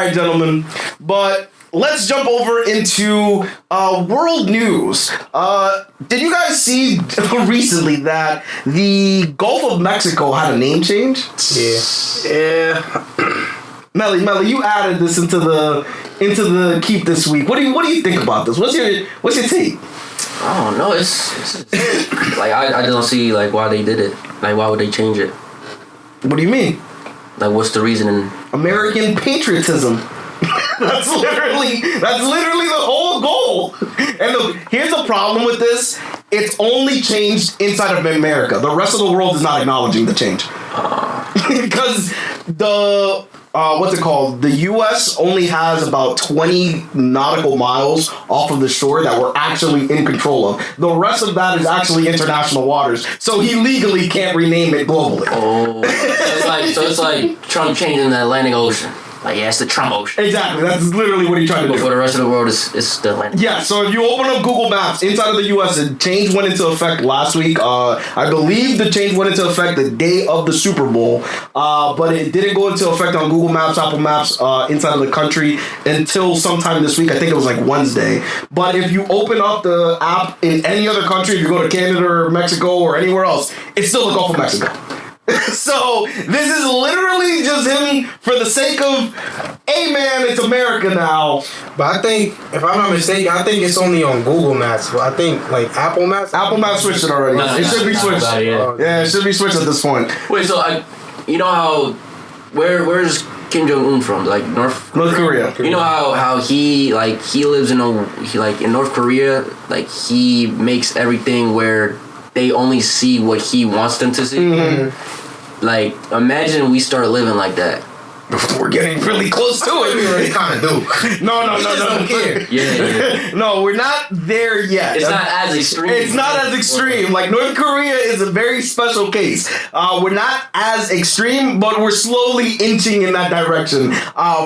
right, gentlemen. But let's jump over into world news. Did you guys see recently that the Gulf of Mexico had a name change? Yeah. Melly, you added this into the keep this week. What do you think about this? What's your take? I don't know. It's like I don't see like why they did it. Like why would they change it? What do you mean? Like what's the reasoning? American patriotism. That's literally the whole goal. And here's the problem with this: it's only changed inside of America. The rest of the world is not acknowledging the change because the. What's it called? The U.S. only has about 20 nautical miles off of the shore that we're actually in control of. The rest of that is actually international waters, so he legally can't rename it globally. Oh, it's like Trump changing the Atlantic Ocean. Like, yeah, it's the Trump Ocean. Exactly, that's literally what he's trying to do. But for the rest of the world, it's the Atlantic. Yeah, so if you open up Google Maps, inside of the U.S., the change went into effect last week. I believe the change went into effect the day of the Super Bowl, but it didn't go into effect on Google Maps, Apple Maps, inside of the country until sometime this week. I think it was like Wednesday. But if you open up the app in any other country, if you go to Canada or Mexico or anywhere else, it's still the Gulf of Mexico. So this is literally just him for the sake of, hey man, it's America now. But I think, if I'm not mistaken, I think it's only on Google Maps. But I think like Apple Maps switched it already. It should be switched. Yeah, it should be switched at this point. Wait, so you know how where's Kim Jong-un from? Like North Korea. You know how he lives in North Korea. Like he makes everything where they only see what he wants them to see. Mm-hmm. Like, imagine we start living like that. We're getting really close to it. We already kind of do. No. Don't care. Yeah. No, we're not there yet. It's not as extreme. It's not as extreme. Like, North Korea is a very special case. We're not as extreme, but we're slowly inching in that direction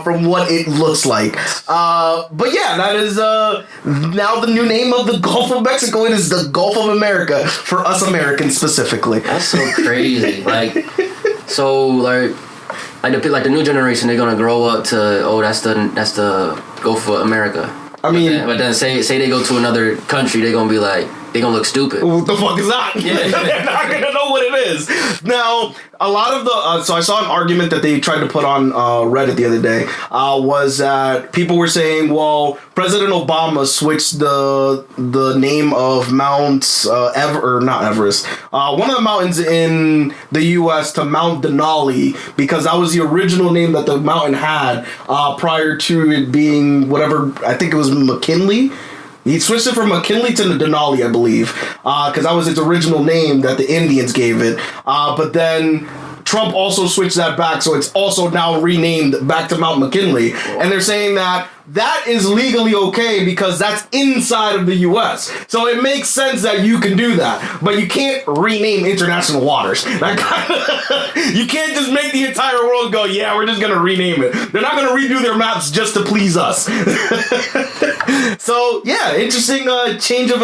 from what it looks like. But yeah, that is now the new name of the Gulf of Mexico. It is the Gulf of America for us Americans specifically. That's so crazy. Like the new generation, they're gonna grow up to that's the Gulf of America. I mean, but then say they go to another country, they're gonna be like, they gonna look stupid. What the fuck is that? Yeah. They're not gonna know what it is. Now, a lot of the so I saw an argument that they tried to put on Reddit the other day was that people were saying, well, President Obama switched the name of Mount not Everest, one of the mountains in the U.S. to Mount Denali because that was the original name that the mountain had prior to it being whatever. I think it was McKinley. He switched it from McKinley to Denali, I believe, because that was its original name that the Indians gave it. But then Trump also switched that back, so it's also now renamed back to Mount McKinley. And they're saying that is legally okay because that's inside of the U.S. So it makes sense that you can do that. But you can't rename international waters. You can't just make the entire world go, yeah, we're just going to rename it. They're not going to redo their maps just to please us. So, yeah, interesting change of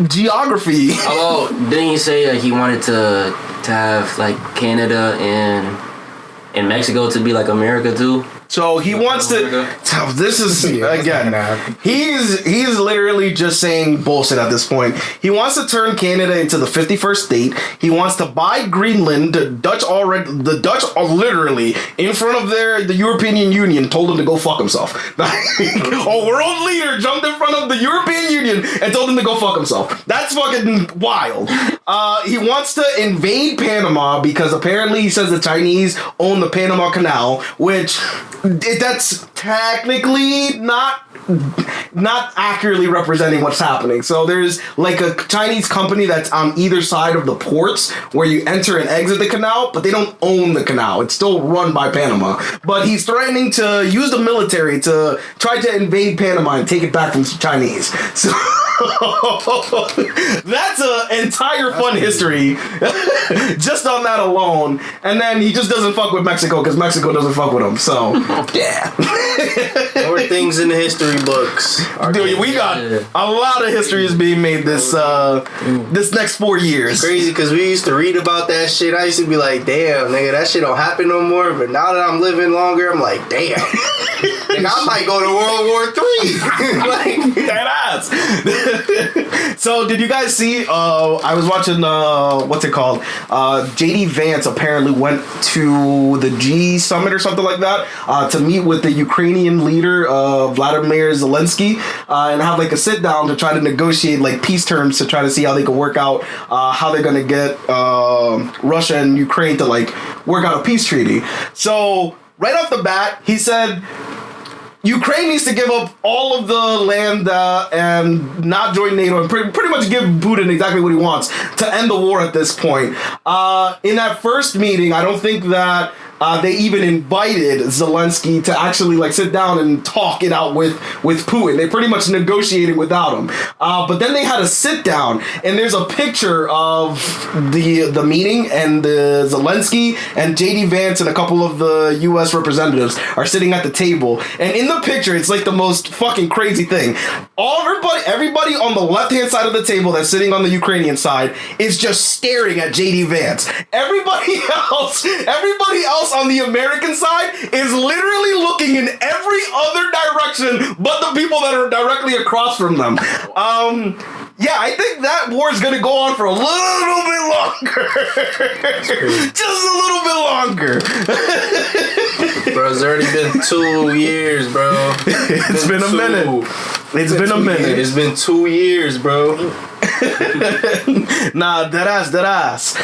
geography. Although, didn't he say he wanted to have, like, Canada and Mexico to be like America, too? So he wants to. This is again. He's literally just saying bullshit at this point. He wants to turn Canada into the 51st state. He wants to buy Greenland. The Dutch are literally in front of the European Union told him to go fuck himself. A world leader jumped in front of the European Union and told him to go fuck himself. That's fucking wild. He wants to invade Panama because apparently he says the Chinese own the Panama Canal, which. That's technically not accurately representing what's happening. So there's like a Chinese company that's on either side of the ports where you enter and exit the canal, but they don't own the canal. It's still run by Panama. But he's threatening to use the military to try to invade Panama and take it back from the Chinese. So That's an entire fun history just on that alone. And then he just doesn't fuck with Mexico because Mexico doesn't fuck with him. So yeah. More things in the history books. Dude, we got a lot of histories being made this this next 4 years. Crazy because we used to read about that shit. I used to be like, damn, nigga, that shit don't happen no more. But now that I'm living longer, I'm like, damn. Nigga, I might go to World War III. Like, that ass. So did you guys see I was watching what's it called, JD Vance apparently went to the G summit or something like that to meet with the Ukrainian leader Vladimir Zelensky and have like a sit down to try to negotiate like peace terms to try to see how they can work out how they're gonna get Russia and Ukraine to like work out a peace treaty. So right off the bat he said Ukraine needs to give up all of the land and not join NATO and pretty much give Putin exactly what he wants to end the war at this point. In that first meeting, I don't think that they even invited Zelensky to actually like sit down and talk it out with Putin. They pretty much negotiated without him. But then they had a sit down, and there's a picture of the meeting, and the Zelensky and JD Vance and a couple of the U.S. representatives are sitting at the table. And in the picture, it's like the most fucking crazy thing. Everybody on the left-hand side of the table that's sitting on the Ukrainian side is just staring at JD Vance. Everybody else on the American side is literally looking in every other direction but the people that are directly across from them. Yeah, I think that war is going to go on for a little bit longer. Just a little bit longer. bro, it's already been 2 years, bro. It's been a minute. It's been a minute. It's been 2 years, bro. Nah, deadass.